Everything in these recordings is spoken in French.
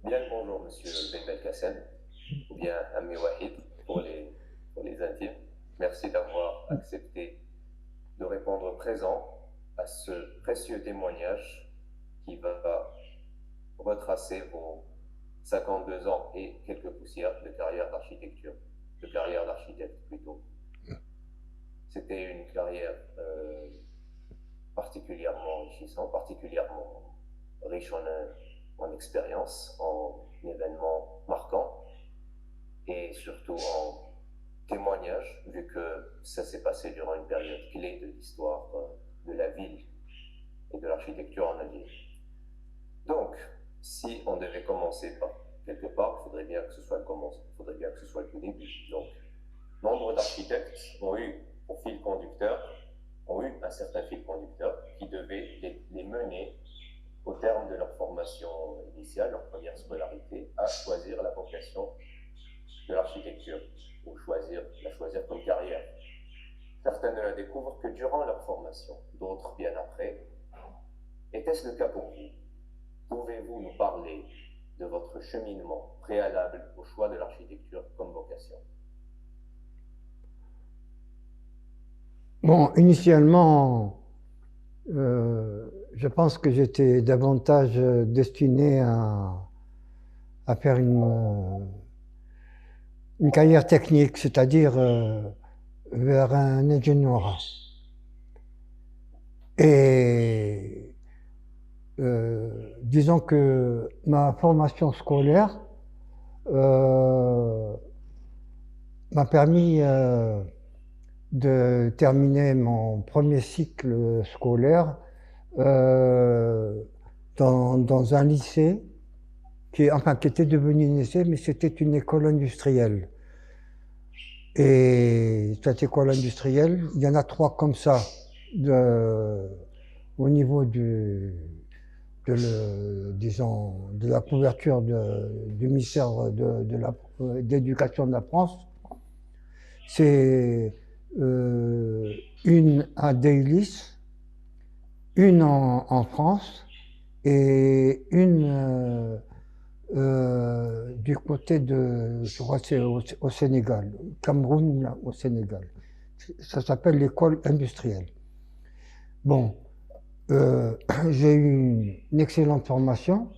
Bien le bonjour, monsieur Ben Belkacem, ou bien Ammi Wahid pour les intimes. Merci d'avoir accepté de répondre présent à ce précieux témoignage qui va retracer vos 52 ans et quelques poussières de carrière d'architecture, de carrière d'architecte plutôt. C'était une carrière particulièrement enrichissante, particulièrement riche en expérience, en événements marquants et surtout en témoignages, vu que ça s'est passé durant une période clé de l'histoire de la ville et de l'architecture en Algérie. Donc, si on devait commencer par quelque part, il faudrait bien que ce soit le tout début. Donc, nombre d'architectes ont eu pour fil conducteur, ont eu un certain fil conducteur qui devait les mener au terme de leur formation initiale, leur première scolarité, à choisir la vocation de l'architecture, ou la choisir comme carrière. Certains ne la découvrent que durant leur formation, d'autres bien après. Était-ce le cas pour vous? Pouvez-vous nous parler de votre cheminement préalable au choix de l'architecture comme vocation? Bon, initialement, je pense que j'étais davantage destiné à faire une carrière technique, c'est-à-dire vers un ingénieur. Et disons que ma formation scolaire m'a permis de terminer mon premier cycle scolaire dans un lycée qui était devenu un lycée, mais c'était une école industrielle. Et cette école industrielle, il y en a trois comme ça au niveau disons, de la couverture du ministère d'éducation de la France. C'est une à Dailys, une en France et une du côté je crois que c'est au Sénégal, Cameroun, là, au Sénégal. Ça s'appelle l'école industrielle. Bon, j'ai eu une excellente formation.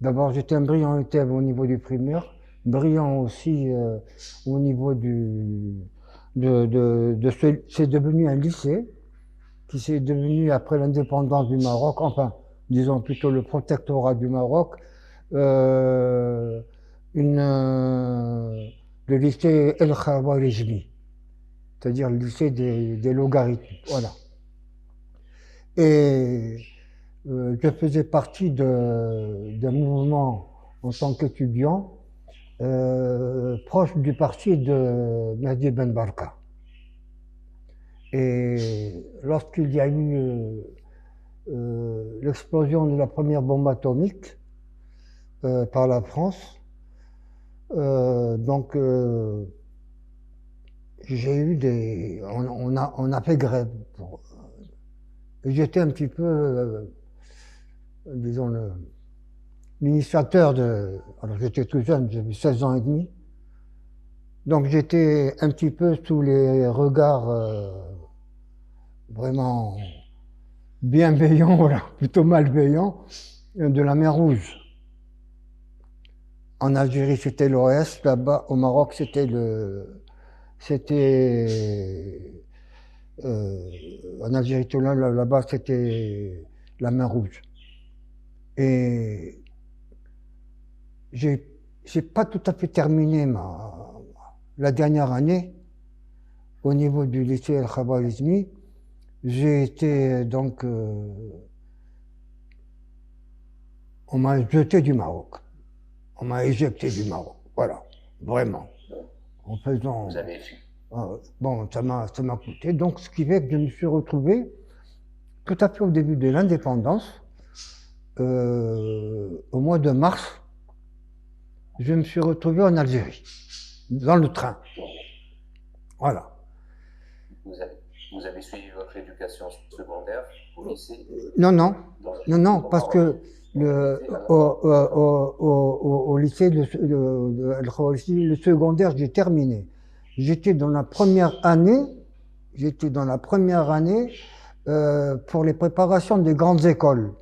D'abord, j'étais un brillant élève au niveau du primaire, brillant aussi au niveau c'est devenu un lycée qui s'est devenu après l'indépendance du Maroc, enfin, disons plutôt le protectorat du Maroc, euh, le lycée El Khawarizmi, c'est-à-dire le lycée des logarithmes. Voilà. Et je faisais partie d'un mouvement en tant qu'étudiant proche du parti de Mehdi Ben Barka. Et lorsqu'il y a eu l'explosion de la première bombe atomique par la France, donc j'ai eu on a fait grève. J'étais un petit peu, disons, l'initiateur alors j'étais tout jeune, j'avais 16 ans et demi. Donc j'étais un petit peu sous les regards vraiment bienveillants, voilà, plutôt malveillants, de la mer Rouge. En Algérie, c'était l'Ouest, là-bas, au Maroc, en Algérie, là-bas, c'était la mer Rouge. Et j'ai pas tout à fait terminé la dernière année au niveau du lycée El Khawarizmi. J'ai été donc on m'a jeté du Maroc, on m'a éjecté du Maroc, voilà, vraiment. En faisant. Vous avez fui. Bon, ça m'a coûté. Donc, ce qui fait que je me suis retrouvé tout à fait au début de l'indépendance, au mois de mars, je me suis retrouvé en Algérie, dans le train. Voilà. Vous avez suivi votre éducation secondaire au lycée? Non, parce que Au lycée, le secondaire, j'ai terminé. J'étais dans la première année, pour les préparations des grandes écoles.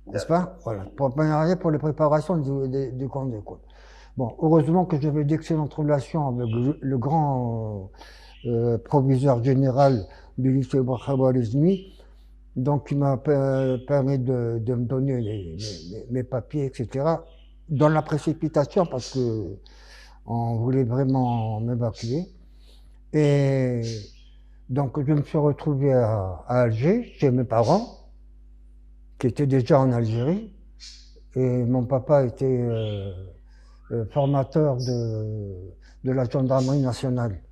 N'est-ce pas? Voilà, pour la première année pour les préparations des grandes écoles. Bon, heureusement que j'avais d'excellentes relations avec le grand proviseur général du lycée Khawarizmi. Donc, il m'a permis de me donner mes papiers, etc. Dans la précipitation, parce que on voulait vraiment m'évacuer. Et donc, je me suis retrouvé à Alger, chez mes parents, qui étaient déjà en Algérie. Et mon papa était formateur de la gendarmerie nationale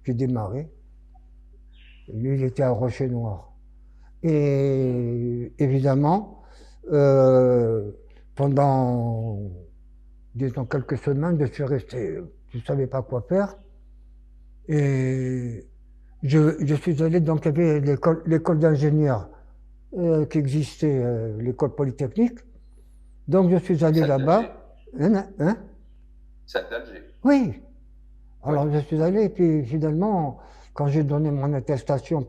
qui démarrait. Lui, il était à Rocher-Noir. Et évidemment, pendant, disons, quelques semaines, je suis resté, je ne savais pas quoi faire. Et je suis allé, donc il y avait l'école d'ingénieurs qui existait, l'école polytechnique. Donc je suis allé là-bas. Hein? Celle d'Alger. Oui. Alors je suis allé, et puis finalement, quand j'ai donné mon attestation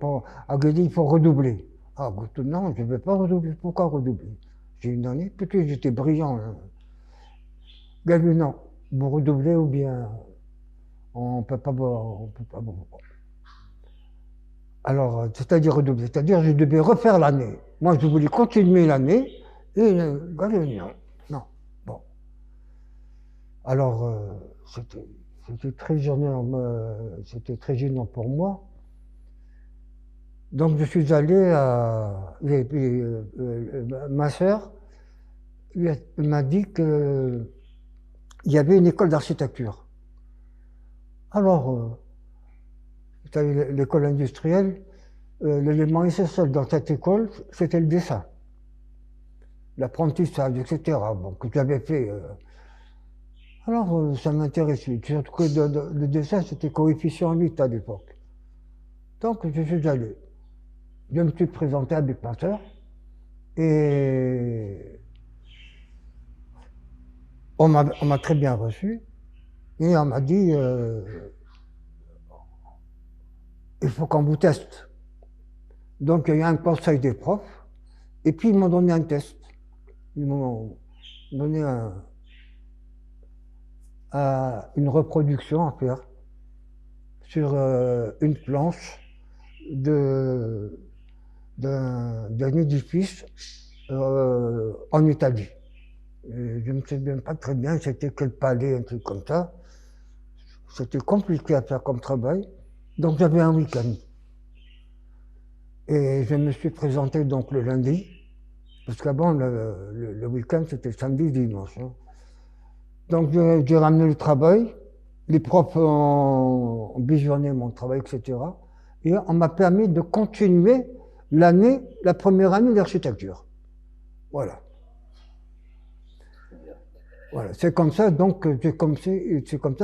à Guédi, il faut redoubler. Ah, non, je ne vais pas redoubler. Pourquoi redoubler? J'ai une année, peut-être j'étais brillant. Hein. Guédi, non, vous redoublez ou bien on peut pas. Alors, c'est-à-dire redoubler, c'est-à-dire je devais refaire l'année. Moi, je voulais continuer l'année, et Guédi, non. Non. Bon. Alors, c'était très gênant pour moi. Donc je suis allé à... ma sœur m'a dit qu'il y avait une école d'architecture. Alors, l'école industrielle, l'élément essentiel dans cette école, c'était le dessin. L'apprentissage, etc. Bon, que j'avais fait. Alors, ça m'intéressait. Surtout que le dessin, c'était coefficient 8 à l'époque. Donc, je suis allé. Je me suis présenté avec ma sœur et on m'a très bien reçu et on m'a dit il faut qu'on vous teste. Donc il y a eu un conseil des profs et puis ils m'ont donné un test. Ils m'ont donné une reproduction à faire sur une planche d'un édifice en Italie. Et je ne me souviens pas très bien, c'était quel palais, un truc comme ça. C'était compliqué à faire comme travail, donc j'avais un week-end. Et je me suis présenté donc le lundi, parce qu'avant le week-end c'était samedi, dimanche. Hein. Donc j'ai ramené le travail, les profs ont visionné mon travail, etc. Et on m'a permis de continuer la première année d'architecture. Voilà. Voilà, c'est comme ça donc que c'est comme ça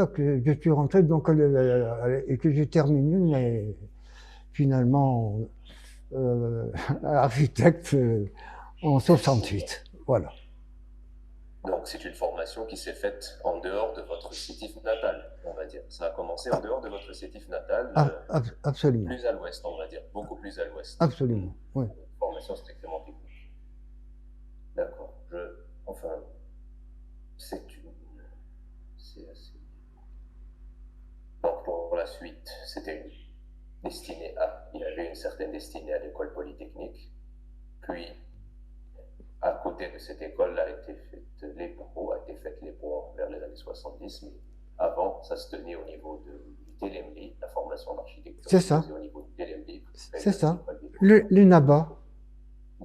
que je suis rentré donc et que j'ai terminé mais finalement architecte en 68. Voilà. Donc c'est une formation qui s'est faite en dehors de votre sétif natal, on va dire. Ça a commencé en dehors de votre sétif natal, absolument. Plus à l'ouest, on va dire, beaucoup plus à l'ouest. Absolument, oui. Formation strictement technique. D'accord. Enfin, c'est assez... Donc pour la suite, c'était il y avait une certaine destinée à l'école polytechnique, puis à côté de cette école a été faite l'EPRO, vers les années 70, mais avant, ça se tenait au niveau du TLMD, la formation d'architecture. C'est ça. Au niveau du TLMD. C'est ça. L'UNABA.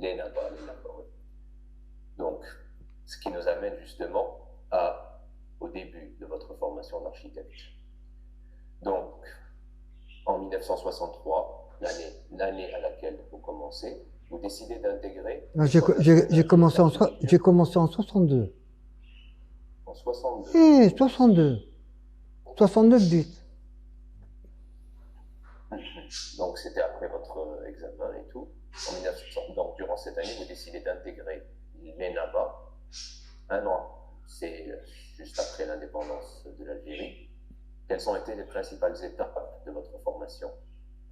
L'UNABA, oui. Donc, ce qui nous amène justement au début de votre formation d'architecte. Donc, en 1963, l'année à laquelle vous commencez, vous décidez d'intégrer... J'ai commencé en 62. En 62. Eh, 62. 69-10. Donc c'était après votre examen et tout. Donc durant cette année, vous décidez d'intégrer l'ENABA, un an, c'est juste après l'indépendance de l'Algérie. Quelles ont été les principales étapes de votre formation,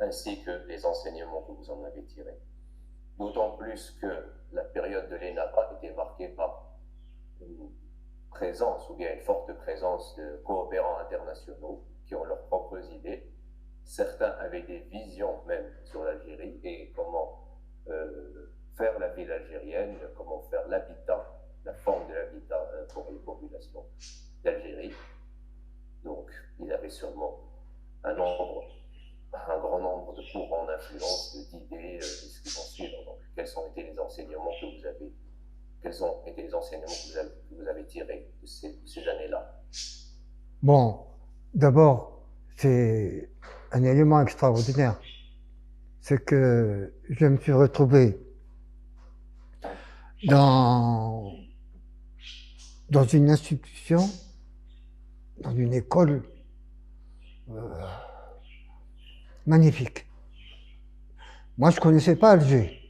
ainsi que les enseignements que vous en avez tirés? D'autant plus que la période de l'ENABA était marquée par une présence, ou bien une forte présence de coopérants internationaux qui ont leurs propres idées. Certains avaient des visions même sur l'Algérie et comment faire la ville algérienne, comment faire l'habitat, la forme de l'habitat pour les populations d'Algérie. Donc, il avait sûrement un grand nombre de courants d'influence, d'idées, de ce qui vont suivre. Donc, quels ont été les enseignements que vous avez, tirés de ces années-là? Bon, d'abord, c'est un élément extraordinaire. C'est que je me suis retrouvé dans une institution, dans une école magnifique. Moi, je ne connaissais pas Alger.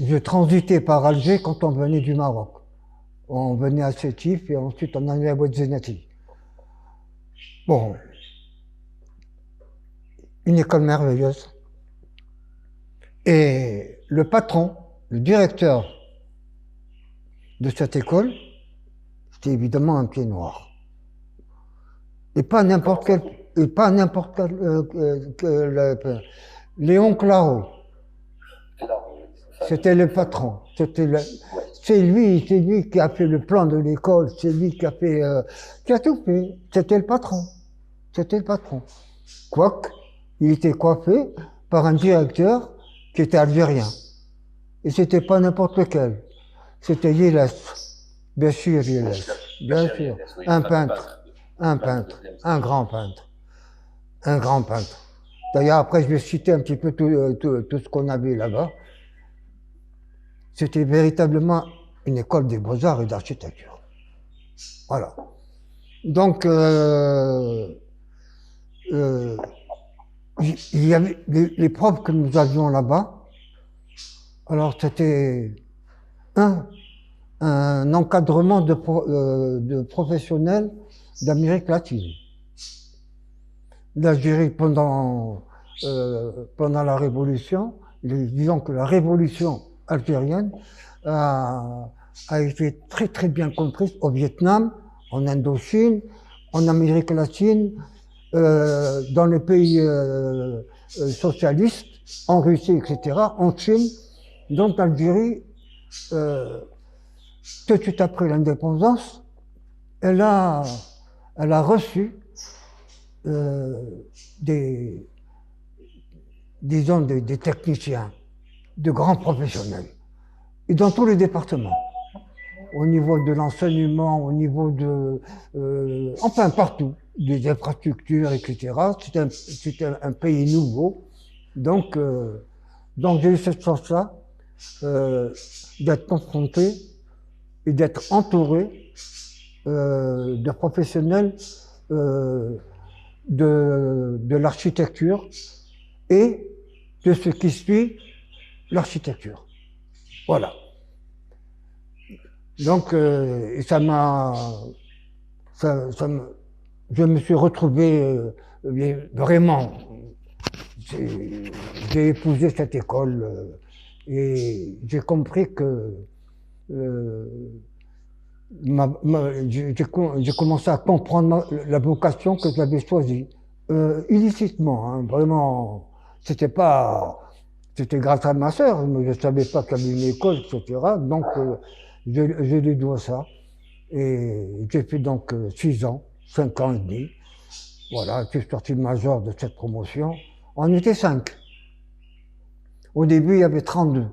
Je transitais par Alger quand on venait du Maroc. On venait à Sétif et ensuite on allait à Ouadzenati. Bon, une école merveilleuse. Et le patron, le directeur de cette école, c'était évidemment un pied noir. Et pas n'importe quel, Léon Claro. C'était le patron. C'est lui qui a fait le plan de l'école, c'est lui qui a tout fait. C'était le patron. Quoique, il était coiffé par un directeur qui était algérien. Et c'était pas n'importe lequel. C'était Yeles. Bien sûr, Yeles. Bien sûr. Un peintre. Un grand peintre. D'ailleurs, après, je vais citer un petit peu tout ce qu'on avait là-bas. C'était véritablement une école des beaux-arts et d'architecture. Voilà. Donc, il y avait les profs que nous avions là-bas. Alors, c'était un encadrement de professionnels d'Amérique latine. L'Algérie, pendant la Révolution, disons que la Révolution algérienne a été très très bien comprise au Vietnam, en Indochine, en Amérique latine, dans les pays socialistes, en Russie, etc., en Chine. Donc l'Algérie, tout de suite après l'indépendance, elle a reçu des techniciens, de grands professionnels, et dans tous les départements, au niveau de l'enseignement, au niveau de, enfin partout, des infrastructures, etc. C'était un pays nouveau, donc j'ai eu cette chance-là d'être confronté et d'être entouré de professionnels de l'architecture et de ce qui suit l'architecture. Voilà. Donc, je me suis retrouvé vraiment, j'ai épousé cette école et j'ai compris que j'ai commencé à comprendre la vocation que j'avais choisie, illicitement, hein, vraiment. C'était grâce à ma sœur, mais je ne savais pas qu'il y avait une école, etc. Donc, je lui dois ça. Et j'ai fait donc 6 ans, 5 ans et demi. Voilà, je suis sorti de major de cette promotion. On était 5. Au début, il y avait 32.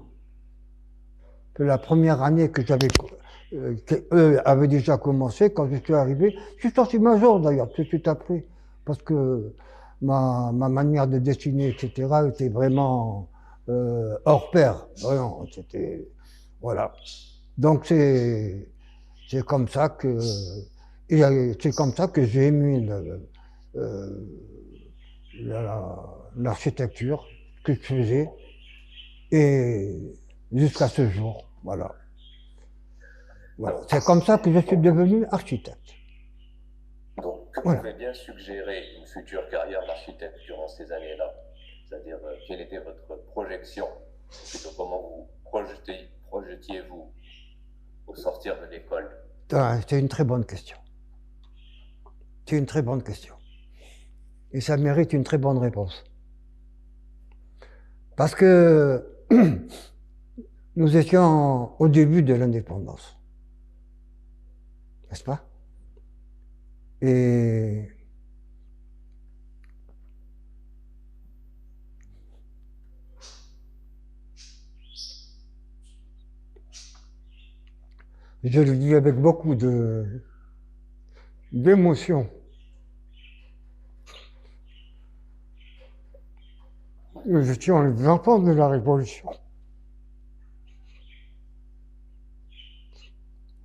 La première année qu'eux avaient déjà commencé, quand je suis arrivé, je suis sorti major d'ailleurs, tout de suite après, parce que ma manière de dessiner, etc., était vraiment hors pair. Vraiment, c'était, voilà. Donc c'est comme ça que j'ai aimé l'architecture que je faisais, et jusqu'à ce jour. Voilà. Voilà. C'est comme ça que je suis devenu architecte. Donc, vous Voilà. pouvez bien suggérer une future carrière d'architecte durant ces années-là. C'est-à-dire, quelle était votre projection? Plutôt, comment vous projetiez-vous au sortir de l'école? C'est une très bonne question. C'est une très bonne question. Et ça mérite une très bonne réponse. Parce que nous étions au début de l'indépendance. N'est-ce pas? Et je le dis avec beaucoup d'émotion. Nous étions les enfants de la Révolution.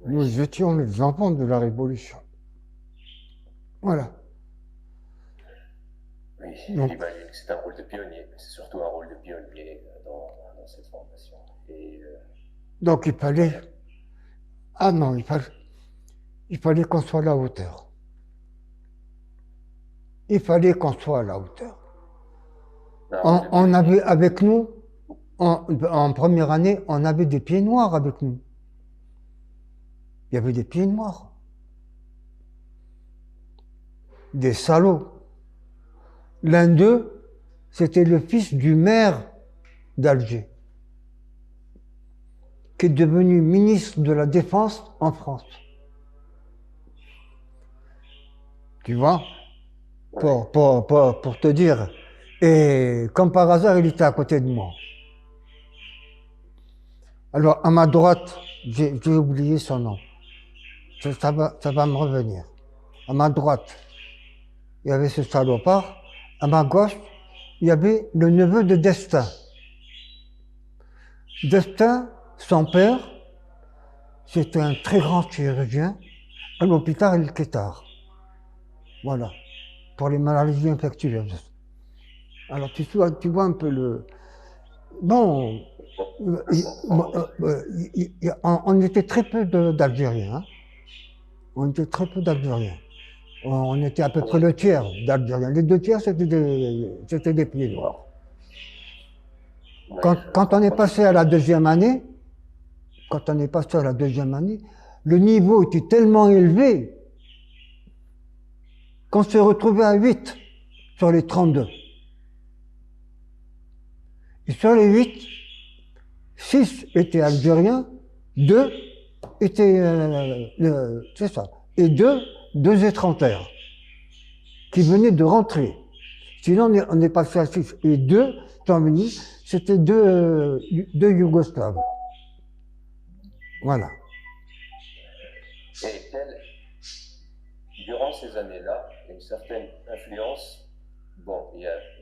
Nous étions les enfants de la Révolution. Voilà. Oui, j'imagine que c'est un rôle de pionnier. C'est surtout un rôle de pionnier dans cette formation. Et, donc il fallait... Ah non, il fallait qu'on soit à la hauteur. Il fallait qu'on soit à la hauteur. On avait avec nous, en première année, on avait des pieds noirs avec nous. Il y avait des pieds noirs. Des salauds. L'un d'eux, c'était le fils du maire d'Alger, qui est devenu ministre de la Défense en France. Tu vois? Pour te dire. Et comme par hasard, il était à côté de moi. Alors, à ma droite, j'ai oublié son nom. Ça va me revenir. À ma droite, il y avait ce salopard. À ma gauche, il y avait le neveu de Destin. Destin, son père, c'était un très grand chirurgien à l'hôpital El-Kétar. Voilà, pour les maladies infectieuses. Alors tu vois un peu le... Bon, on était très peu d'Algériens. Hein. On était très peu d'Algériens. On était à peu près le tiers d'Algériens. Les 2 tiers, c'était des pieds noirs. Quand on est passé à la deuxième année, le niveau était tellement élevé qu'on s'est retrouvé à 8 sur les 32. Et sur les 8, 6 étaient algériens, 2 étaient... c'est ça. Et 2 étrangers qui venaient de rentrer. Sinon, on est passé à 6. Et 2 sont venus, c'était 2 Yougoslaves. Voilà. Et durant ces années-là, une certaine influence, bon,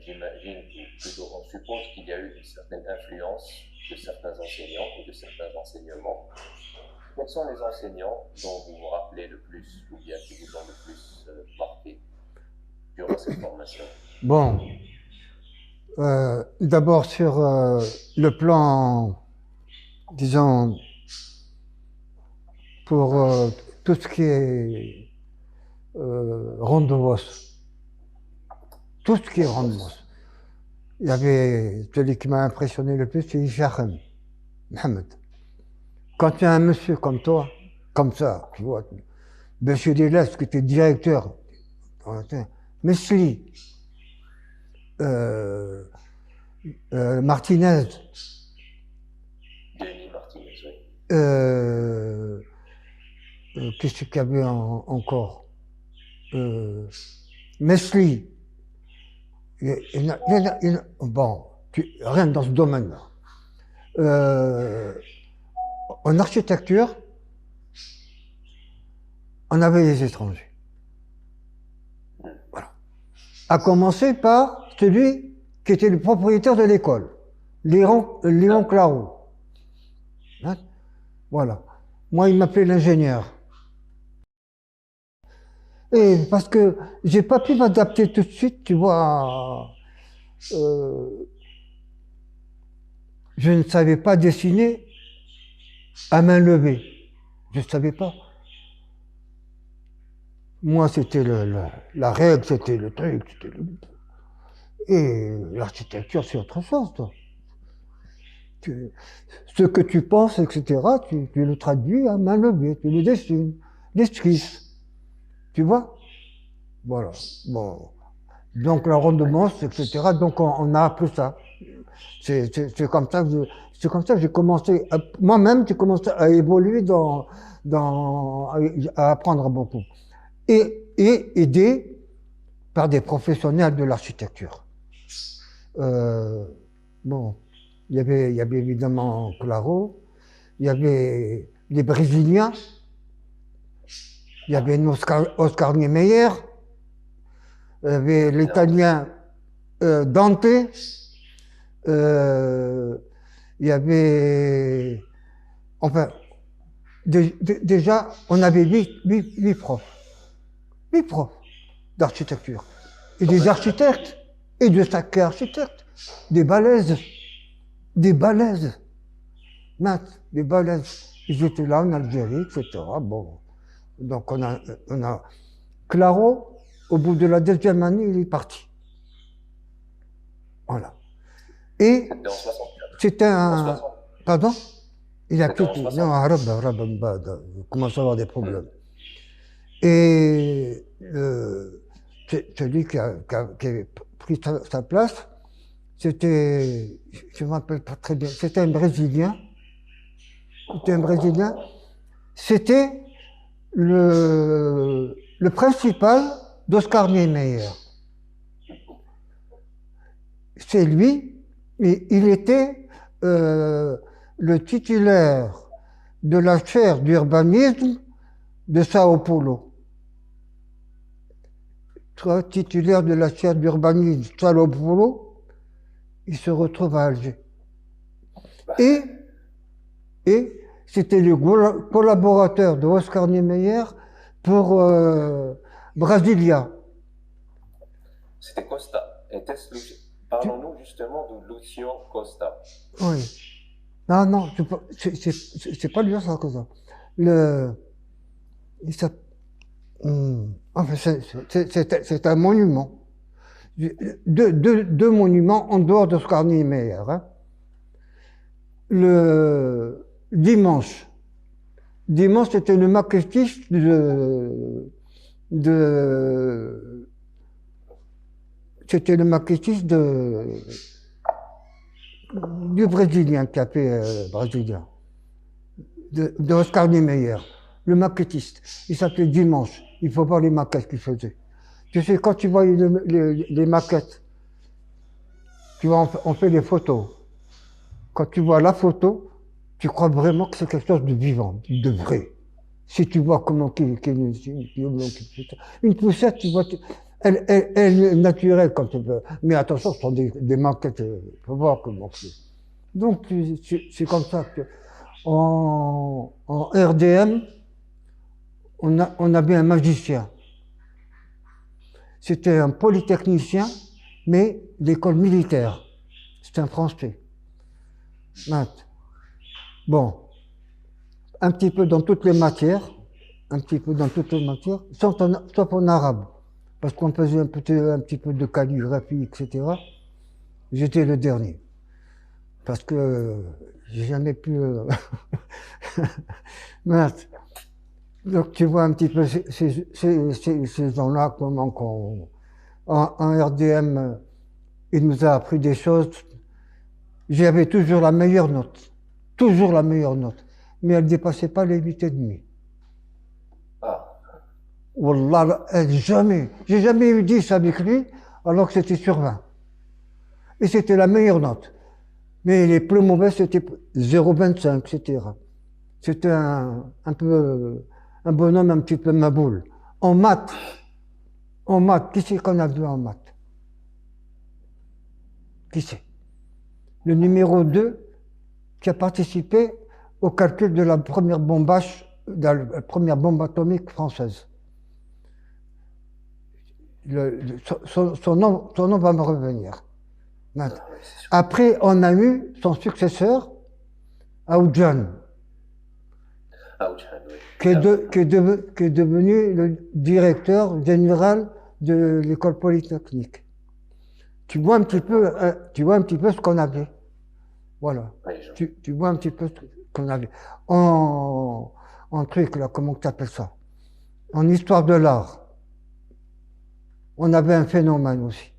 j'imagine, plutôt on suppose qu'il y a eu une certaine influence de certains enseignants ou de certains enseignements. Quels sont les enseignants dont vous vous rappelez le plus, ou bien qui vous ont le plus marqué durant cette formation? Bon, d'abord sur le plan, disons, pour tout ce qui est Rondevos. Tout ce qui est Rondevos. Il y avait celui qui m'a impressionné le plus, c'est Ishahem, Mohamed. Quand tu as un monsieur comme toi, comme ça, tu vois, monsieur Delas, qui était directeur, Mesli, Martinez, Denis Martinez, oui. Qu'est-ce qu'il y avait encore Mesli. Bon, rien dans ce domaine-là. En architecture, on avait les étrangers. Voilà. À commencer par celui qui était le propriétaire de l'école, Léon Claro. Hein? Voilà. Moi, il m'appelait l'ingénieur. Et parce que j'ai pas pu m'adapter tout de suite, tu vois. Je ne savais pas dessiner à main levée. Je ne savais pas. Moi, c'était la règle, c'était le truc. Et l'architecture, c'est autre chose, toi. Ce que tu penses, etc., tu le traduis à main levée, tu le dessines, l'esquisse. Tu vois? Voilà. Bon. Donc, la redevance, etc., donc on a appris ça. C'est comme ça que j'ai commencé, moi-même, j'ai commencé à évoluer à apprendre beaucoup. Et aidé par des professionnels de l'architecture. Bon, il y avait évidemment Claro, il y avait les Brésiliens, il y avait Oscar Niemeyer, il y avait l'Italien Dante, il y avait, enfin, déjà, on avait 8 profs. 8 profs d'architecture. Et des architectes, et de sacrés architectes. Des balaises. Des balaises. Maths, des balaises. Ils étaient là en Algérie, etc. Bon. Donc on a Claro, au bout de la 2e année, il est parti. Voilà. Et c'était un. Pardon? Il a quitté. Non, il commence à avoir des problèmes. Et celui qui a pris sa place, c'était, je ne me rappelle pas très bien, c'était un Brésilien. C'était le principal d'Oscar Niemeyer. C'est lui, et il était le titulaire de la chaire d'urbanisme de Sao Paulo. Titulaire de la chaire d'urbanisme de Sao Paulo, il se retrouve à Alger. Et c'était le collaborateur de Oscar Niemeyer pour Brasilia. C'était Costa. Parlons-nous justement de Lucio Costa. Oui. Non, c'est pas lui, ça, Costa. Enfin, c'est un monument. Deux monuments en dehors d'Oscar Niemeyer. Hein. Le dimanche, c'était le maquettiste c'était le maquettiste du Brésilien qui a fait Brésilien, de Oscar Niemeyer, le maquettiste. Il s'appelait Dimanche. Il faut voir les maquettes qu'il faisait. Tu sais, quand tu vois les maquettes, tu vois, on fait des photos. Quand tu vois la photo, tu crois vraiment que c'est quelque chose de vivant, de vrai. Si tu vois comment une poussette, tu vois, elle est naturelle quand tu veux. Mais attention, ce sont des maquettes, il faut voir comment c'est. Donc, c'est comme ça que, en RDM, on avait un magicien. C'était un polytechnicien, mais d'école militaire. C'était un Français. Bon, un petit peu dans toutes les matières, sauf en arabe, parce qu'on faisait un petit peu de calligraphie, etc. J'étais le dernier, parce que j'ai jamais pu. Donc tu vois un petit peu ces gens-là, comment qu'on. En RDM, il nous a appris des choses. J'avais toujours la meilleure note. Mais elle ne dépassait pas les 8,5. Wallah, jamais. J'ai jamais eu 10 avec lui, alors que c'était sur 20. Et c'était la meilleure note. Mais les plus mauvais, c'était 0,25, etc. C'était un bonhomme un petit peu maboule. En maths, qui c'est qu'on a vu en maths? Qui c'est? Le numéro 2 qui a participé au calcul de la première bombe atomique française. Son nom va me revenir. Après, on a eu son successeur, Aoudjan. Auchan, oui. qui est devenu le directeur général de l'école polytechnique. Tu vois un petit peu, ce qu'on avait. Voilà. Oui, Tu vois un petit peu ce qu'on avait. En truc, là, comment tu appelles ça? En histoire de l'art, on avait un phénomène aussi.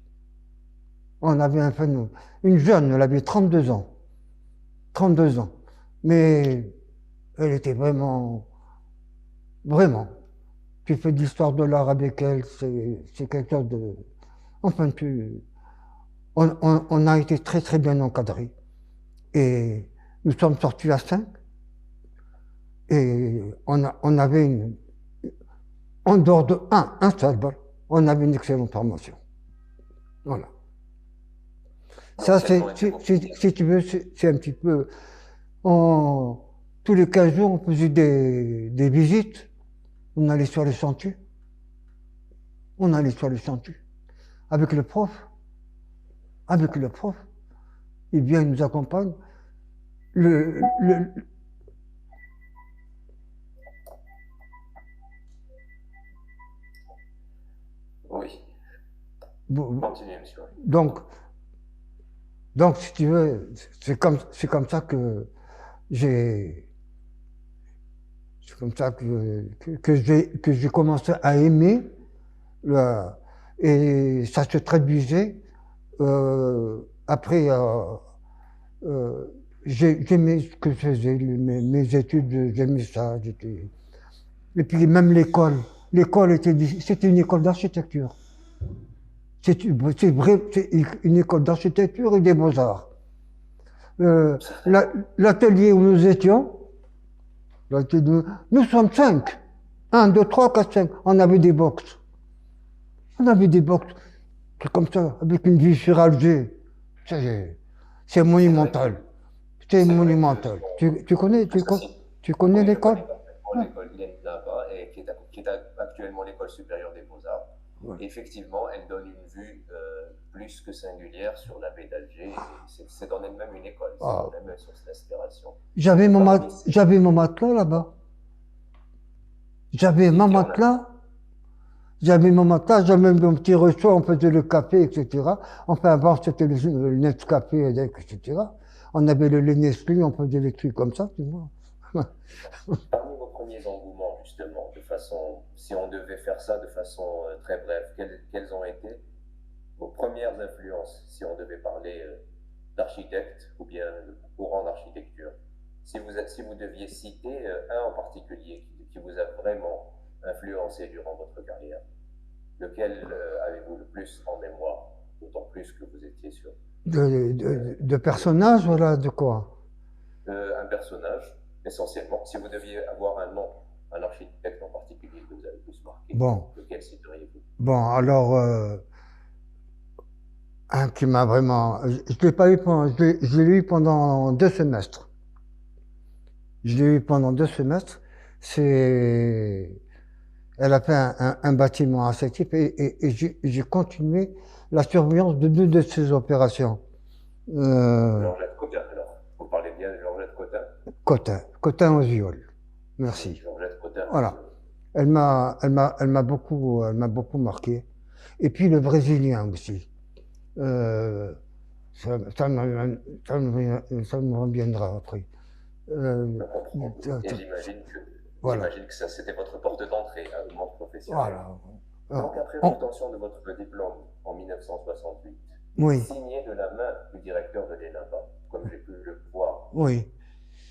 On avait un phénomène. Une jeune, elle avait 32 ans. 32 ans. Mais elle était vraiment, vraiment. Tu fais de l'histoire de l'art avec elle, c'est quelque chose de... Enfin, on a été très très bien encadrés. Et nous sommes sortis à 5. Et on avait en dehors de un seul bol, on avait une excellente formation. Voilà. Ça, si tu veux, c'est un petit peu... Tous les 15 jours, on faisait des visites. On allait sur les chantiers. On allait sur les chantiers. Avec le prof. Avec le prof. Il vient, il nous accompagne. Le, Oui. Continuez, monsieur. Donc, si tu veux, c'est comme ça que j'ai... C'est comme ça que j'ai commencé à aimer. Et ça se traduisait après... j'aimais ce que je faisais, mes études, j'aimais ça. Et puis même l'école. L'école c'était une école d'architecture. C'est vrai, c'est une école d'architecture et des beaux-arts. L'atelier où nous étions, nous sommes 5. 1, 2, 3, 4, 5. On avait des box. On avait des box. C'est comme ça, avec une vue sur Alger. C'est monumental. C'est monumental. Tu connais l'école? L'école là-bas, qui est actuellement l'école supérieure des Beaux-Arts. Ouais. Effectivement, elle donne une vue plus que singulière sur la baie d'Alger. C'est en elle-même une école. C'est en elle-même une source d'inspiration. J'avais mon matelas là-bas. J'avais mon matelas, j'avais mon petit reçoit, on faisait le café, etc. Enfin, avant, c'était le Nescafé, etc. On avait le lait Nestlé, on faisait des trucs comme ça, tu vois. Parmi vos premiers engouements, justement, si on devait faire ça de façon très brève, quelles ont été vos premières influences, si on devait parler d'architecte ou bien de courant d'architecture? Si vous deviez citer un en particulier qui vous a vraiment influencé durant votre carrière, lequel avez-vous le plus en mémoire, d'autant plus que vous étiez sur... De personnages, voilà, de quoi? Un personnage, essentiellement. Si vous deviez avoir un nom, un architecte en particulier que vous avez le plus marqué, lequel citeriez-vous? Bon, alors, un qui m'a vraiment... Je l'ai pas eu je l'ai eu pendant 2 semestres. Je l'ai eu pendant 2 semestres. Elle a fait un bâtiment assez type et j'ai continué la surveillance de 2 de ses opérations. Georgette Cotin, alors. Vous parlez bien de Georgette Cotin? Cotin aux viols. Merci. Georgette Cotin. Voilà. Elle m'a beaucoup marqué. Et puis le Brésilien aussi. Ça me reviendra après. Et j'imagine que ça, c'était votre porte d'entrée à le monde professionnel. Voilà. Donc, après l'obtention de votre diplôme en 1968, signé de la main du directeur de l'ENAPA, comme j'ai pu le voir,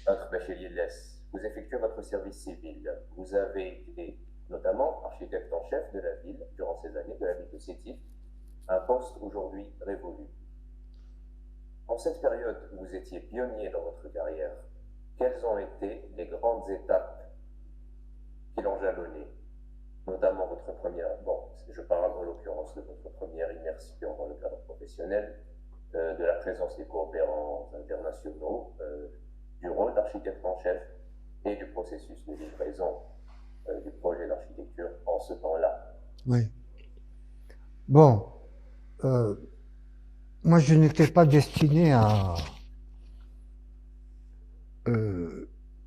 Peintre Bachelier de l'Est, vous effectuez votre service civil. Vous avez été notamment architecte en chef de la ville durant ces années, de la ville de Sétif, un poste aujourd'hui révolu. En cette période où vous étiez pionnier dans votre carrière, quelles ont été les grandes étapes qui l'ont jalonné, notamment votre première, je parle en l'occurrence de votre première immersion dans le cadre professionnel, de la présence des coopérants internationaux, du rôle d'architecte en chef et du processus de livraison du projet d'architecture en ce temps-là. Oui. Bon, moi je n'étais pas destiné à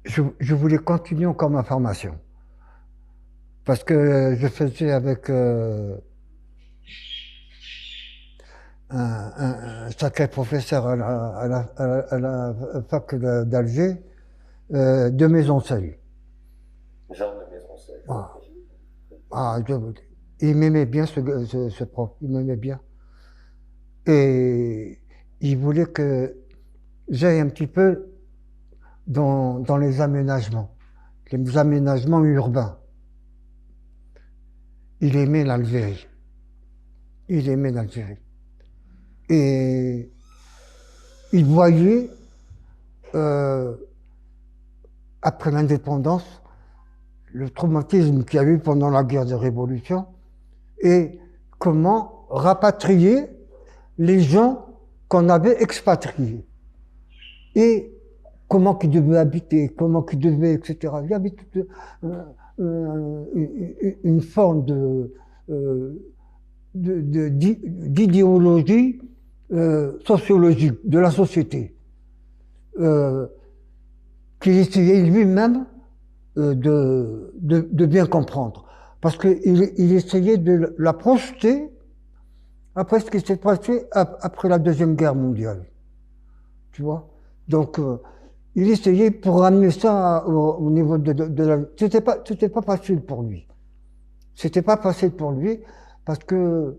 je voulais continuer encore ma formation. Parce que je faisais avec un sacré professeur à la fac d'Alger, de Maisoncelles. Jean de Maison-Seuil. Ah, ah, il m'aimait bien ce prof, il m'aimait bien. Et il voulait que j'aille un petit peu dans les aménagements urbains. Il aimait l'Algérie. Il aimait l'Algérie. Et il voyait, euh, après l'indépendance, le traumatisme qu'il y a eu pendant la guerre de Révolution et comment rapatrier les gens qu'on avait expatriés. Et comment ils devaient habiter, comment ils devaient, etc. Il y avait toute une forme d'idéologie sociologique de la société euh, qu'il essayait lui-même de bien comprendre. Parce qu'il essayait de la projeter après ce qui s'est passé après la Deuxième Guerre mondiale. Tu vois? Donc, il essayait pour ramener ça au niveau de la... C'était pas facile pour lui. C'était pas facile pour lui parce que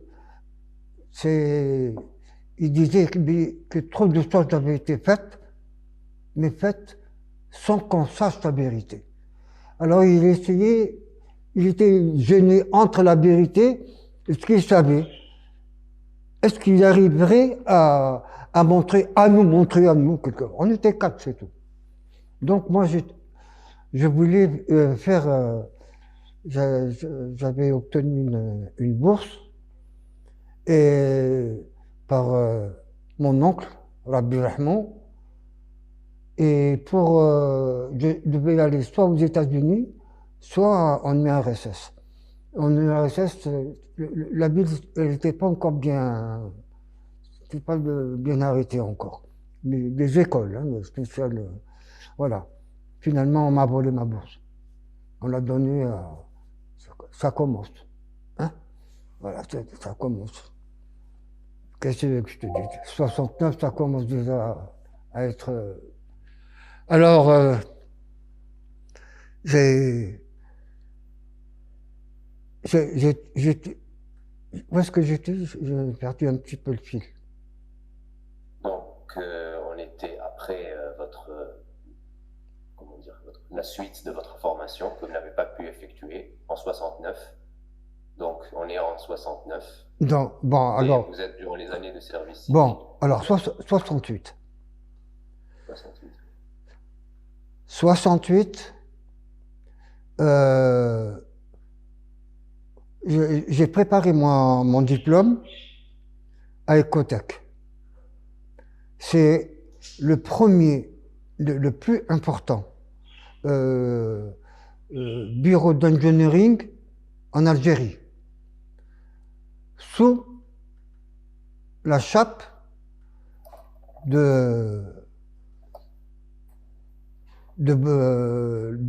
c'est... Il disait que trop de choses avaient été faites, mais faites sans qu'on sache la vérité. Alors il essayait, il était gêné entre la vérité et ce qu'il savait. Est-ce qu'il arriverait à montrer, à nous montrer à nous quelque chose? On était quatre, c'est tout. Donc moi, je voulais faire, j'avais obtenu une bourse et par mon oncle, Rabbi Rahman, et pour, je devais aller soit aux États-Unis, soit en URSS. En URSS, la ville, elle n'était pas encore bien, c'était pas bien arrêtée encore. Les écoles, hein, spéciales, voilà. Finalement, on m'a volé ma bourse. On l'a donnée à, ça commence, hein. Voilà, ça commence. Qu'est-ce que je te dis? 69, ça commence déjà à être. Alors, j'ai, j'étais, où est-ce que j'étais? J'ai perdu un petit peu le fil. Donc, on était après comment dire, la suite de votre formation que vous n'avez pas pu effectuer en 69. Donc, on est en 69. Donc, bon, Et alors, vous êtes durant les années de service civique. bon, alors, 68. 68. 68, euh, j'ai préparé mon diplôme à Ecotech. C'est le premier, le plus important bureau d'engineering en Algérie, sous la chape du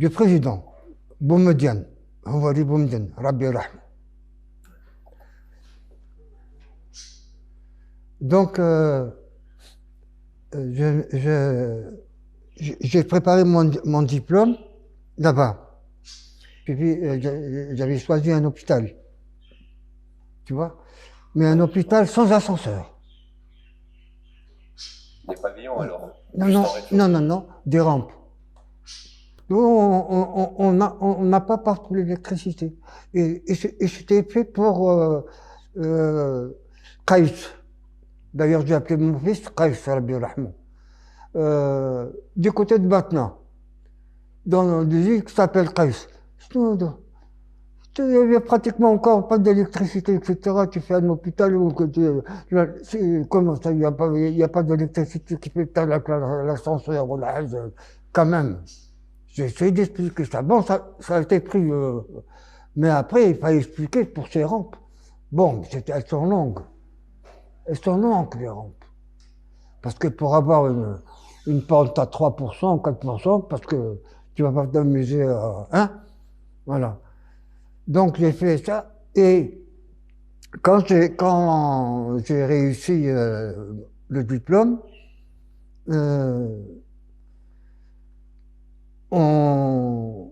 président, Boumediene, Houari Boumediene, Rabbi Rahman. Donc, j'ai préparé mon diplôme là-bas. Puis, j'avais choisi un hôpital, tu vois, mais un hôpital sans ascenseur. Des pavillons alors? Non, des rampes. Nous, on n'a pas partout l'électricité. Et c'était fait pour Qaïs. D'ailleurs, j'ai appelé mon fils Qaïs, Rabbi Rahman. Du côté de Batna, dans des îles qui s'appellent Qaïs. Il n'y a pratiquement encore pas d'électricité, etc. Tu fais un hôpital où comment ça, il n'y a pas d'électricité qui fait l'ascenseur ou la quand même. J'ai essayé d'expliquer ça. Bon, ça a été pris, mais après, il fallait expliquer pour ces rampes. Bon, elles sont longues. Elles sont longues, les rampes. Parce que pour avoir une pente à 3%, 4%, parce que Tu vas pas t'amuser à... Hein? Voilà. Donc j'ai fait ça. Et quand j'ai réussi le diplôme, euh, on,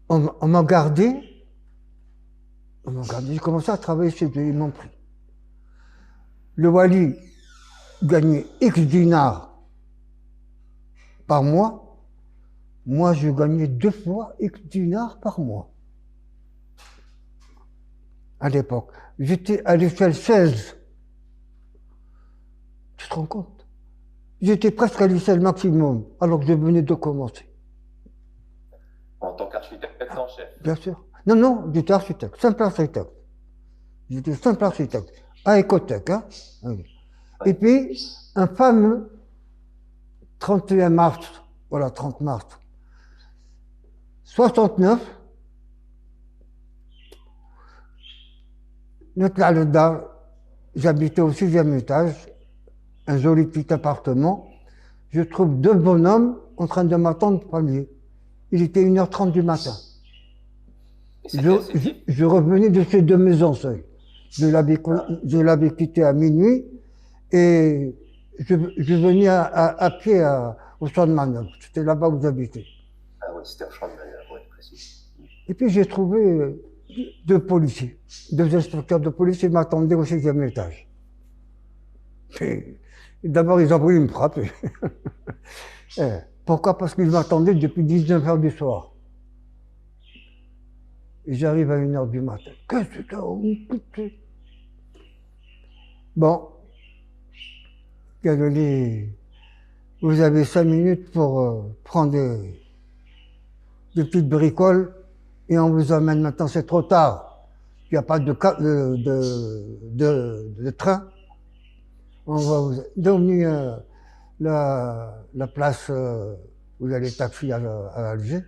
on m'a gardé. On m'a gardé. J'ai commencé à travailler chez eux. Ils m'ont pris. Le Wali gagnait X dinars par mois. Moi, je gagnais 2 fois X dinars par mois. À l'époque. J'étais à l'échelle 16. Tu te rends compte? J'étais presque à l'échelle maximum, alors que je venais de commencer. En tant qu'architecte en chef. Bien sûr. Non, non, j'étais architecte, simple architecte. J'étais simple architecte, à Ecotech. Hein. Et puis, un fameux 31 mars, voilà, 30 mars 69, نطلع للدار, j'habitais au 6e étage, un joli petit appartement. Je trouve 2 bonhommes en train de m'attendre pour palier. Il était 1h30 du matin. Je revenais de ces 2 maisons seules. Je l'avais quitté à minuit et je venais à pied au champ de manœuvre. C'était là-bas où j'habitais. Ah oui, c'était au champ de manœuvre, oui, précis. Et puis j'ai trouvé 2 policiers, 2 inspecteurs de police qui m'attendaient au 6e étage. D'abord, ils ont voulu me frapper. Pourquoi? Parce qu'ils m'attendaient depuis 19h du soir. Et j'arrive à 1h du matin. Qu'est-ce que c'est? Bon, Galoli, vous avez 5 minutes pour prendre des petites bricoles et on vous emmène maintenant, c'est trop tard. Il n'y a pas de train. On va vous devenir la place où il y a les taxis à Alger.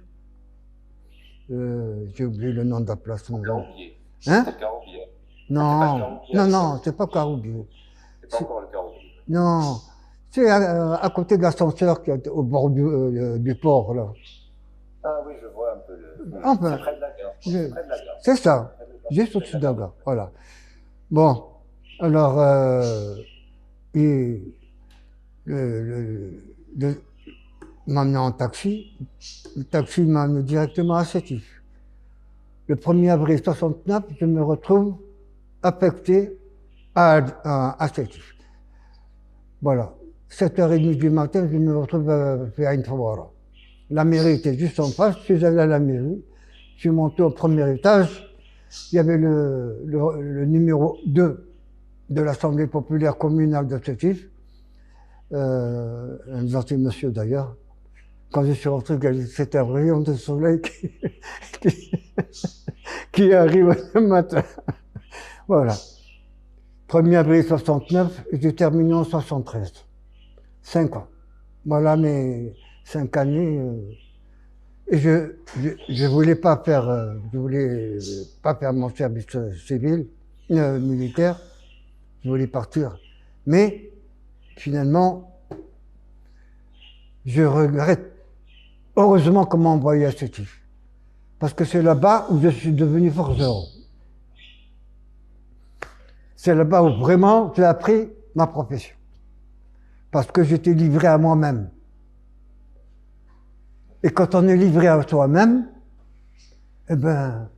J'ai oublié le nom de la place. Caroubier. Hein? C'était Caroubier. Non, non, c'est pas Caroubier. C'est pas encore le Caroubier. Non, c'est à côté de l'ascenseur qui est au bord du port, là. Ah oui, je vois un peu le... Enfin, c'est près de la gare. C'est près de la gare. C'est ça, juste au-dessus de la gare, voilà. Bon, alors, il m'a amené en taxi. Le taxi m'a amené directement à Sétif. Le 1er avril 69, je me retrouve affecté à Sétif. Voilà. 7h30 du matin, je me retrouve à Ain Fawara. La mairie était juste en face, je suis allé à la mairie. Je suis monté au 1er étage. Il y avait le numéro 2 de l'Assemblée populaire communale de Sétif. Un gentil monsieur d'ailleurs. Quand je suis rentré, c'était un rayon de soleil qui arrive le matin. Voilà. 1er avril 69, et j'ai terminé en 73. 5 ans. Voilà mes 5 années. Et je voulais pas faire mon service civil, militaire. Je voulais partir. Mais, finalement, je regrette heureusement qu'on m'a envoyé à Sétif. Parce que c'est là-bas où je suis devenu forgeron. C'est là-bas où vraiment j'ai appris ma profession. Parce que j'étais livré à moi-même. Et quand on est livré à soi-même, eh ben,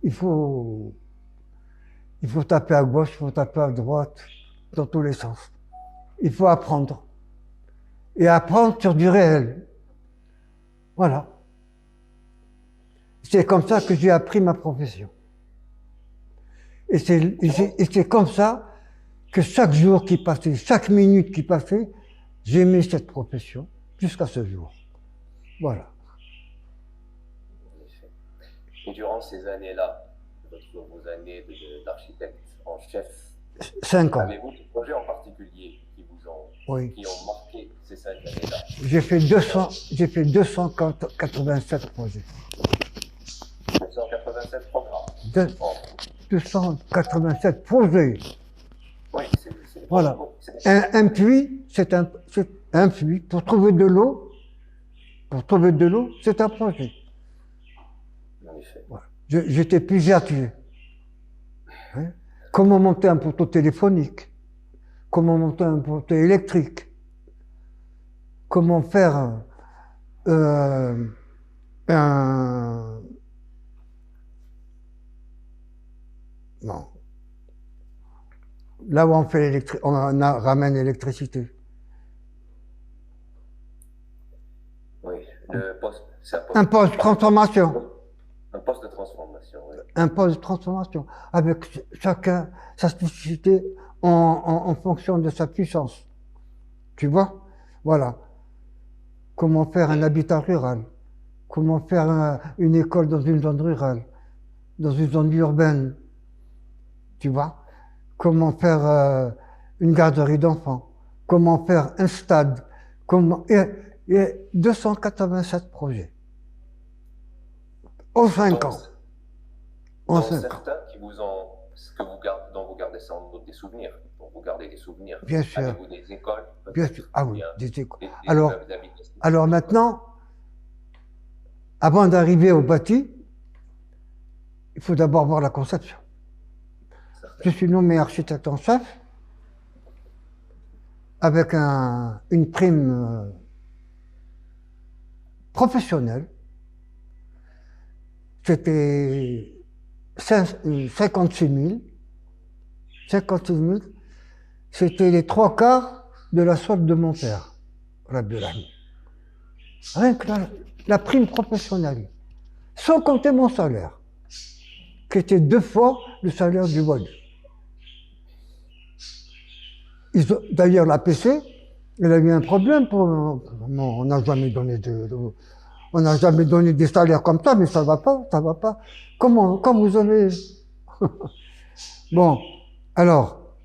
il faut taper à gauche, il faut taper à droite, dans tous les sens. Il faut apprendre. Et apprendre sur du réel. Voilà. C'est comme ça que j'ai appris ma profession. Et c'est comme ça que chaque jour qui passait, chaque minute qui passait, j'aimais cette profession jusqu'à ce jour. Voilà. Et durant ces années-là, vos années d'architecte en chef, 5 ans. Avez-vous des projets en particulier qui vous ont, qui ont marqué ces 5 années-là? J'ai fait 287 projets. 287 programmes. 287 projets. Oui, c'est voilà. Un puits, c'est un puits. Pour trouver de l'eau, pour trouver de l'eau, c'est un projet. En effet. Voilà. J'étais plus vertueux. Hein? Comment monter un poteau téléphonique? Comment monter un poteau électrique? Comment faire un... Non. Là où on fait l'électricité, ramène l'électricité. Oui, le poste, c'est Un poste de transformation. un poste de transformation, oui. Un poste de transformation. Avec chacun sa spécificité en fonction de sa puissance. Tu vois? Voilà. Comment faire un habitat rural? Comment faire une école dans une zone rurale? Dans une zone urbaine? Tu vois? Comment faire une garderie d'enfants? Comment faire un stade? Il y a 287 projets. En 5 ans. En Dont 5 ans. certains qui vous ont, dont vous gardez sans doute des souvenirs, dont vous gardez des souvenirs. Bien sûr. Avez-vous des écoles? Bien sûr. Ah oui, des écoles. Des Alors, immeubles d'habitation. alors maintenant, avant d'arriver au bâti, il faut d'abord voir la conception. Je suis nommé architecte en chef avec une prime professionnelle. C'était 56 000. 56 000, c'était les 3/4 de la solde de mon père, Rabbi Rahim. Rien que la prime professionnelle, sans compter mon salaire, qui était 2 fois le salaire du Wadi. D'ailleurs, la PC, elle a eu un problème on n'a jamais donné on n'a jamais donné des salaires comme ça, mais ça va pas, ça va pas. Comment vous avez... Bon, alors,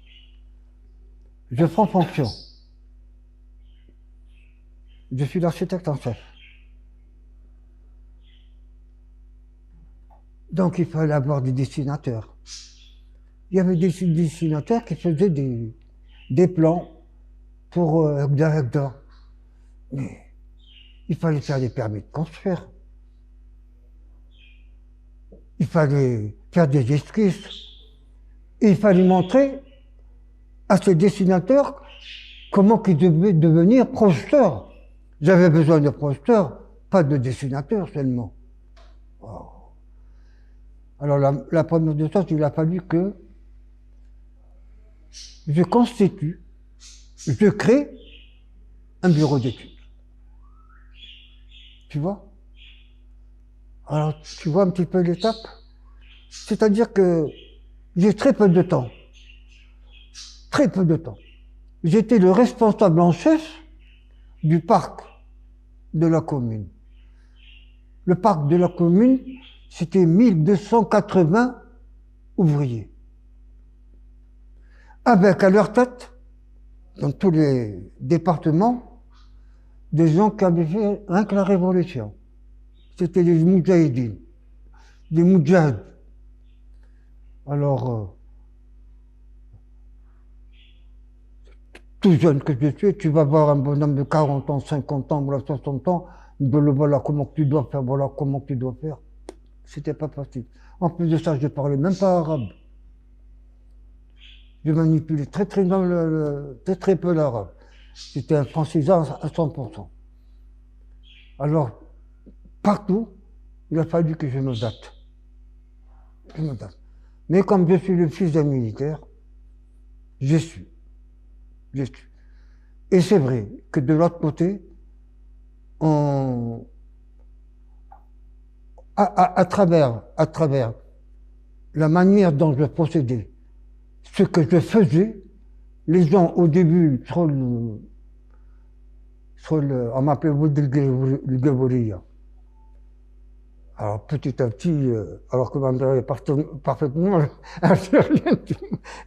je prends fonction. Je suis l'architecte en chef. Donc, il fallait avoir des dessinateurs. Il y avait des dessinateurs qui faisaient des plans pour Hector. Mais il fallait faire des permis de construire. Il fallait faire des esquisses. Et il fallait montrer à ces dessinateurs comment ils devaient devenir projecteurs. J'avais besoin de projecteurs, pas de dessinateurs seulement. Oh. Alors la première de ça, il a fallu que je constitue, je crée un bureau d'études. Tu vois? Alors, tu vois un petit peu l'étape? C'est-à-dire que j'ai très peu de temps. Très peu de temps. J'étais le responsable en chef du parc de la commune. Le parc de la commune, c'était 1280 ouvriers. Avec à leur tête, dans tous les départements, des gens qui avaient fait rien que la révolution. C'était des moudjahidines, des moudjahid. Alors, tout jeune que je suis, tu vas voir un bonhomme de 40 ans, 50 ans, voilà 60 ans, voilà comment tu dois faire, voilà comment tu dois faire. C'était pas facile. En plus de ça, je ne parlais même pas arabe. Je manipulais très peu l'arabe. C'était un francisant à 100%. Alors, partout, il a fallu que je me date. Mais comme je suis le fils d'un militaire, je suis. Et c'est vrai que de l'autre côté, à travers la manière dont je procédais, ce que je faisais, les gens au début, on m'appelait Woudel. Alors petit à petit, alors que ma mère est parfaitement algérienne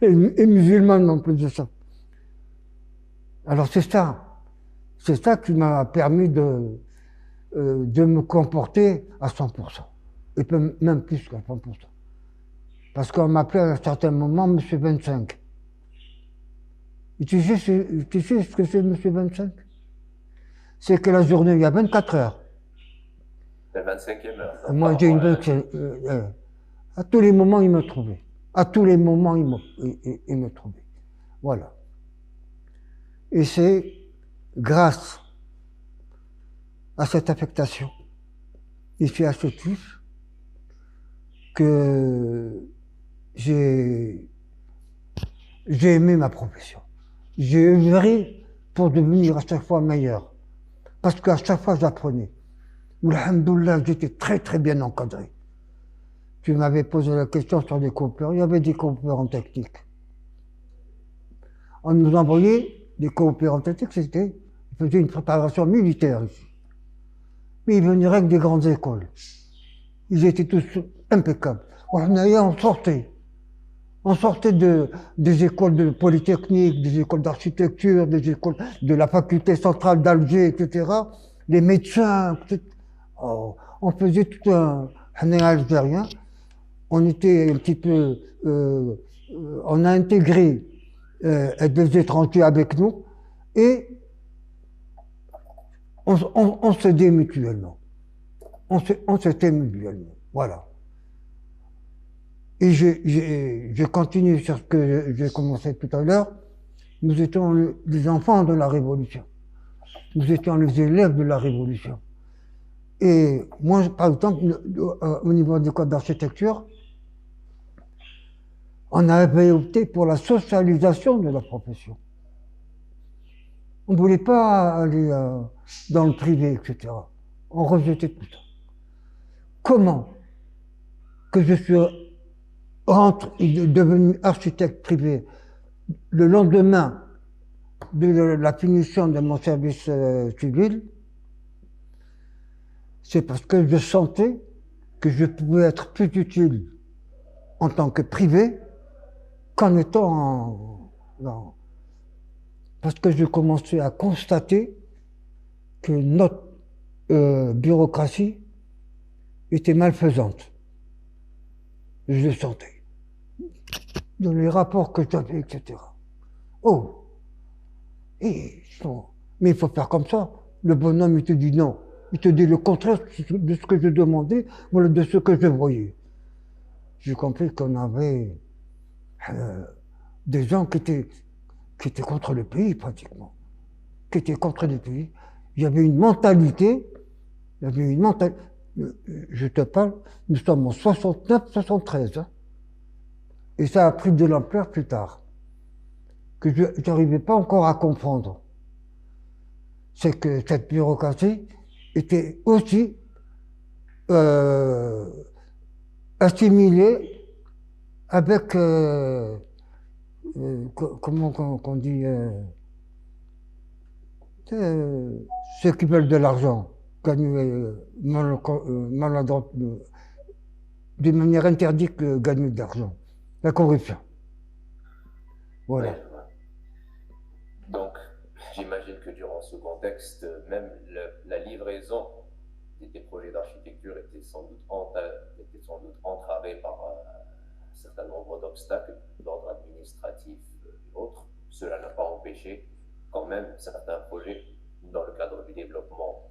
et musulmane en plus de ça. Alors c'est ça qui m'a permis de me comporter à 100%, et même plus qu'à 100%. Parce qu'on m'appelait à un certain moment Monsieur 25. Et tu sais ce que c'est Monsieur 25? C'est que la journée, il y a 24 heures. Le 25e heure. Donc, Moi, par j'ai une rapport à bonne. À tous les moments, il me trouvait. À tous les moments, il me trouvait. Voilà. Et c'est grâce à cette affectation ici à Sétif que j'ai aimé ma profession. J'ai œuvré pour devenir à chaque fois meilleur. Parce qu'à chaque fois, j'apprenais. Alhamdoulilah, j'étais très très bien encadré. Tu m'avais posé la question sur les coupeurs. Il y avait des coupeurs en technique. On nous envoyait des coopérants techniques, ils faisaient une préparation militaire ici. Mais ils venaient avec des grandes écoles. Ils étaient tous impeccables. On sortait. On sortait des écoles de polytechnique, des écoles d'architecture, des écoles de la faculté centrale d'Alger, etc. Les médecins, etc. Oh, on faisait tout un algérien. On était un petit peu, on a intégré des étrangers avec nous et on s'aidait mutuellement. On s'aidait mutuellement. Voilà. Et je continue sur ce que j'ai commencé tout à l'heure. Nous étions les enfants de la Révolution. Nous étions les élèves de la Révolution. Et moi, par exemple, au niveau du code d'architecture, on avait opté pour la socialisation de la profession. On ne voulait pas aller dans le privé, etc. On rejetait tout ça. Comment que je suis devenu architecte privé le lendemain de la finition de mon service civil? C'est parce que je sentais que je pouvais être plus utile en tant que privé qu'en étant parce que je commençais à constater que notre bureaucratie était malfaisante. Je le sentais. Dans les rapports que j'avais, etc. Oh! Mais il faut faire comme ça. Le bonhomme, il te dit non. Il te dit le contraire de ce que je demandais, voilà de ce que je voyais. J'ai compris qu'on avait des gens qui étaient contre le pays, pratiquement. Qui étaient contre le pays. Il y avait une mentalité, je te parle, nous sommes en 69, 73, hein, et ça a pris de l'ampleur plus tard, que je n'arrivais pas encore à comprendre. C'est que cette bureaucratie était aussi assimilée avec, comment on dit, ceux qui veulent de l'argent, gagner d'une manière interdite que gagner de l'argent. La corruption. Voilà. Ouais. Donc, j'imagine que durant ce contexte, même la livraison des projets d'architecture était sans doute entravée par un certain nombre d'obstacles d'ordre administratif et autres. Cela n'a pas empêché quand même certains projets dans le cadre du développement,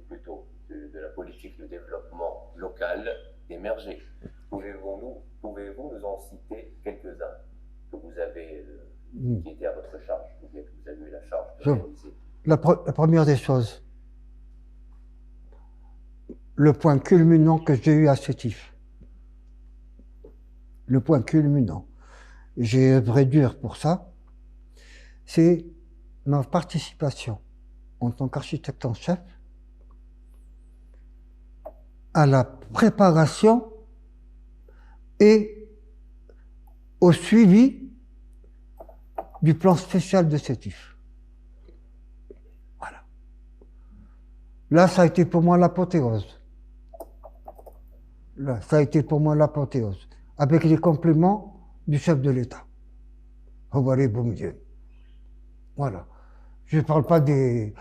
plutôt de la politique de développement local d'émerger. Pouvez-vous nous en citer quelques-uns que vous avez, qui étaient à votre charge, ou bien que vous avez eu la charge de réaliser? La première des choses, le point culminant que j'ai eu à Sétif. Le point culminant. J'ai œuvré dur pour ça. C'est ma participation en tant qu'architecte en chef à la préparation et au suivi du plan spécial de Sétif. Voilà. Là, ça a été pour moi l'apothéose. Là, ça a été pour moi l'apothéose, avec les compléments du chef de l'État. Voilà. Je ne parle pas du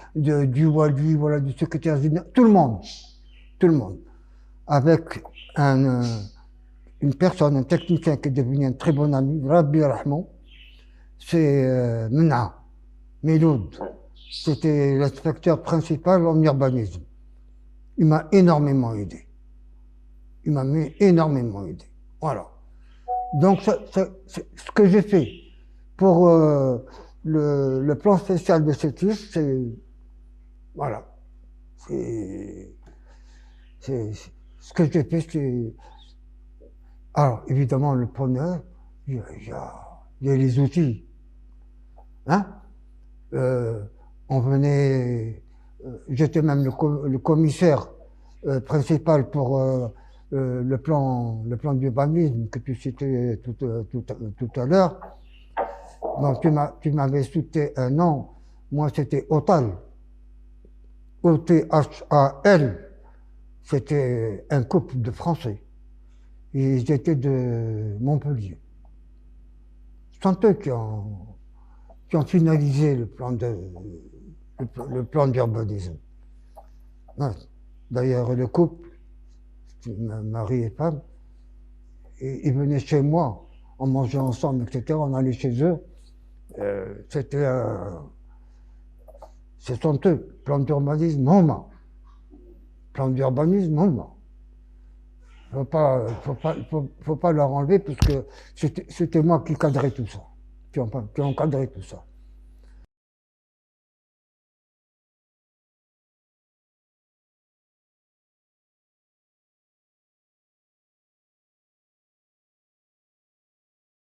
Wali, voilà, du secrétaire général, tout le monde. Avec une personne, un technicien qui est devenu un très bon ami, Rabbi Rahman, c'est Mena, Meloud. C'était l'inspecteur principal en urbanisme. Il m'a énormément aidé. Il m'a énormément aidé. Voilà. Donc, ce que j'ai fait pour le plan spécial de CETUS, c'est, voilà, c'est ce que j'ai fait, c'est, alors, évidemment, le premier, il y a les outils, hein. On venait, j'étais même le commissaire principal pour le plan d'urbanisme que tu citais tout à l'heure. Donc tu m'avais cité un nom, moi c'était OTAL, OTHAL, c'était un couple de Français. Ils étaient de Montpellier. Ce sont eux qui ont finalisé le plan d'urbanisme. D'ailleurs, le couple, mari et femme, ils venaient chez moi, on mangeait ensemble, etc. On allait chez eux. Ce sont eux, plan d'urbanisme, moment. Plan d'urbanisme, moment. Faut pas leur enlever parce que c'était moi qui cadrais tout ça, qui encadrait tout ça.